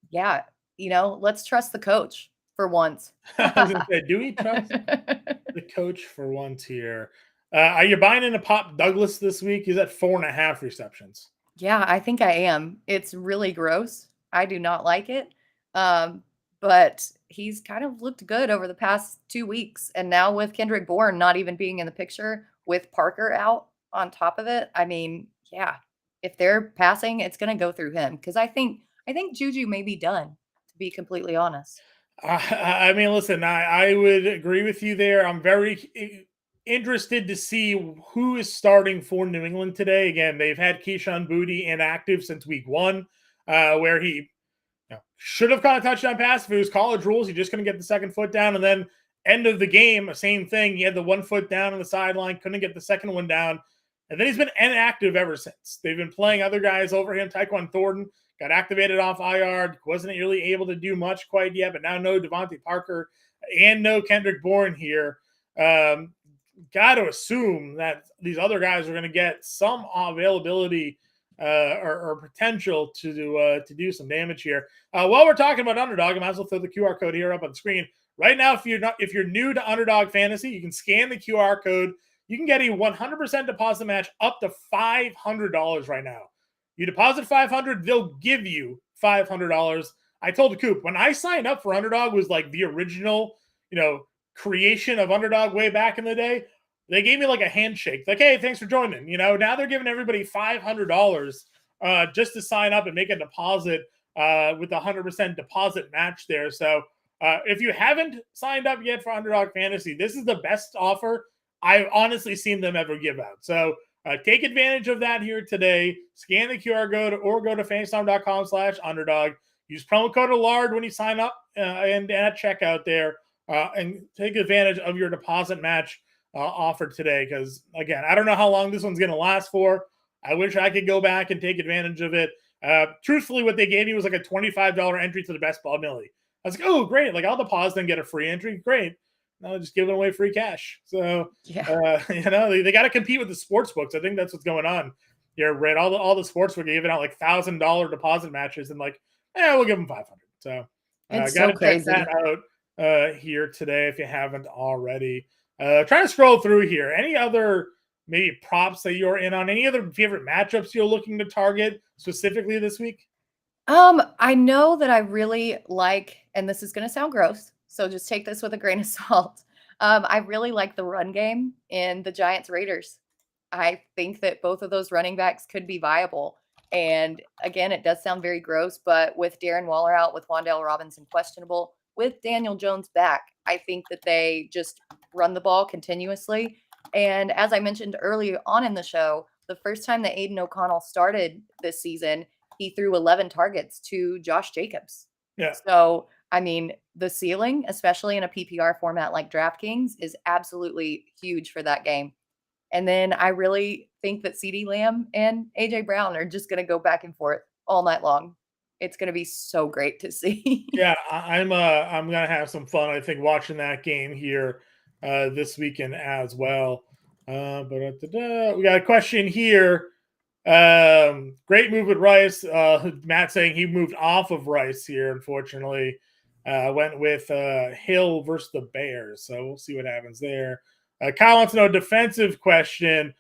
yeah, let's trust the coach for once. I was going to say, do we trust the coach for once here? Are you buying into Pop Douglas this week? He's at 4.5 receptions. Yeah, I think I am. It's really gross. I do not like it. Um, but he's kind of looked good over the past 2 weeks. And now with Kendrick Bourne not even being in the picture, with Parker out on top of it, I mean, yeah, if they're passing, it's gonna go through him. Because I think Juju may be done, to be completely honest. I mean, listen, I would agree with you there. I'm very interested to see who is starting for New England today. Again, they've had Keyshawn Boutte inactive since week one, where he should have caught a touchdown pass. If it was college rules, he just couldn't get the second foot down. And then end of the game, same thing. He had the 1 foot down on the sideline, couldn't get the second one down. And then he's been inactive ever since. They've been playing other guys over him. Taekwon Thornton got activated off IR, wasn't really able to do much quite yet, but now no Devontae Parker and no Kendrick Bourne here. Got to assume that these other guys are going to get some availability or potential to do some damage here. While we're talking about Underdog, I might as well throw the QR code here up on the screen. Right now, if you're new to Underdog Fantasy, you can scan the QR code. You can get a 100% deposit match up to $500 right now. You deposit $500, they'll give you $500. I told Coop when I signed up for Underdog was like the original, creation of Underdog way back in the day. They gave me like a handshake, like, "Hey, thanks for joining." Now they're giving everybody $500 just to sign up and make a deposit with a 100% deposit match there. So if you haven't signed up yet for Underdog Fantasy, this is the best offer I've honestly seen them ever give out. So take advantage of that here today. Scan the QR code or go to fantasy.com/underdog. Use promo code ALARD when you sign up and at checkout there, and take advantage of your deposit match offered today. Because again, I don't know how long this one's going to last for. I wish I could go back and take advantage of it. Truthfully, what they gave me was like a $25 entry to the Best Ball Millie. I was like, oh, great. Like, I'll deposit and get a free entry. Great. Now they're just giving away free cash. So, Yeah. they got to compete with the sports books. I think that's what's going on here, right? All the sports books are giving out like $1,000 deposit matches and like, we'll give them 500. So, It's got so to check crazy. that out here today if you haven't already. Trying to scroll through here. Any other maybe props that you're in on? Any other favorite matchups you're looking to target specifically this week? I know that I really like, and this is going to sound gross, so just take this with a grain of salt. I really like the run game in the Giants Raiders. I think that both of those running backs could be viable. And again, it does sound very gross, but with Darren Waller out, with Wan'Dale Robinson questionable, with Daniel Jones back, I think that they just run the ball continuously. And as I mentioned earlier on in the show, the first time that Aiden O'Connell started this season, he threw 11 targets to Josh Jacobs. Yeah. So, I mean, the ceiling, especially in a PPR format like DraftKings, is absolutely huge for that game. And then I really think that CeeDee Lamb and AJ Brown are just going to go back and forth all night long. It's going to be so great to see. Yeah, I'm gonna have some fun. I think watching that game here this weekend as well. We got a question here. Great move with Rice. Matt saying he moved off of Rice here. Unfortunately, went with Hill versus the Bears. So we'll see what happens there. Kyle wants to know defensive question.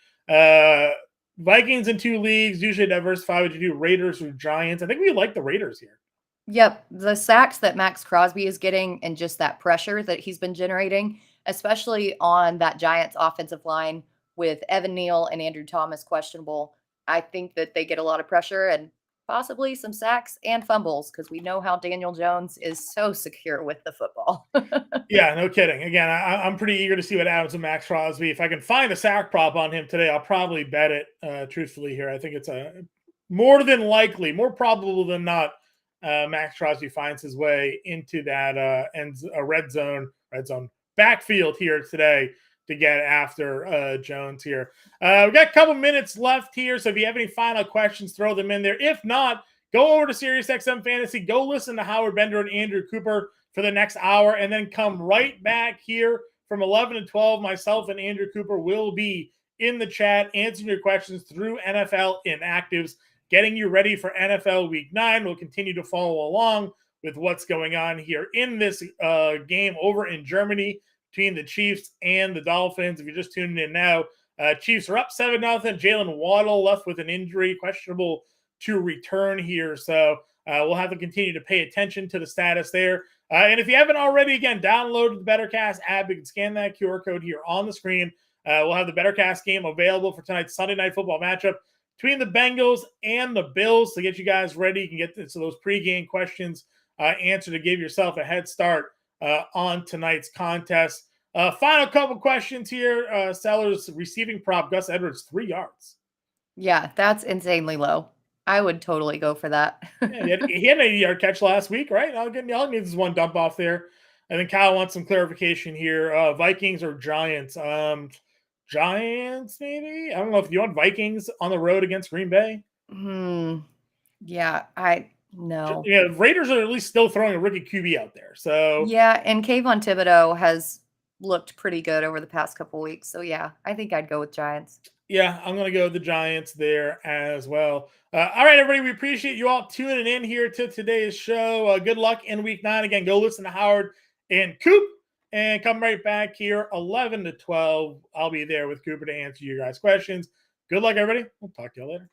Vikings in 2 leagues, usually diversify. Would you do Raiders or Giants? I think we like the Raiders here. Yep, the sacks that Max Crosby is getting and just that pressure that he's been generating, especially on that Giants offensive line with Evan Neal and Andrew Thomas questionable. I think that they get a lot of pressure and possibly some sacks and fumbles because we know how Daniel Jones is so secure with the football. Yeah, no kidding. Again, I'm pretty eager to see what happens with Max Crosby. If I can find a sack prop on him today, I'll probably bet it. Truthfully, here, I think it's a more than likely, more probable than not. Max Crosby finds his way into that red zone backfield here today to get after Jones here. We got a couple minutes left here, so if you have any final questions, throw them in there. If not, go over to SiriusXM Fantasy. Go listen to Howard Bender and Andrew Cooper for the next hour, and then come right back here from 11 to 12. Myself and Andrew Cooper will be in the chat answering your questions through NFL Inactives, getting you ready for NFL Week 9. We'll continue to follow along with what's going on here in this game over in Germany between the Chiefs and the Dolphins. If you're just tuning in now, Chiefs are up 7-0. Jalen Waddle left with an injury, questionable to return here. So we'll have to continue to pay attention to the status there. And if you haven't already, again, download the BetterCast app. You can scan that QR code here on the screen. We'll have the BetterCast game available for tonight's Sunday Night Football matchup between the Bengals and the Bills to get you guys ready. You can get to those pregame questions answered to give yourself a head start on tonight's contest. Final couple questions here. Sellers receiving prop, Gus Edwards, 3 yards. Yeah, that's insanely low. I would totally go for that. Yeah, he had an 80-yard catch last week, right? All he needs is one dump off there. And then Kyle wants some clarification here. Vikings or Giants? Giants, maybe? I don't know if you want Vikings on the road against Green Bay. Yeah, no. Yeah, Raiders are at least still throwing a rookie QB out there. So yeah, and Kayvon Thibodeau has looked pretty good over the past couple weeks. So yeah, I think I'd go with Giants. Yeah, I'm going to go with the Giants there as well. All right, everybody, we appreciate you all tuning in here to today's show. Good luck in week 9. Again, go listen to Howard and Coop and come right back here 11 to 12. I'll be there with Cooper to answer your guys' questions. Good luck, everybody. We'll talk to you later.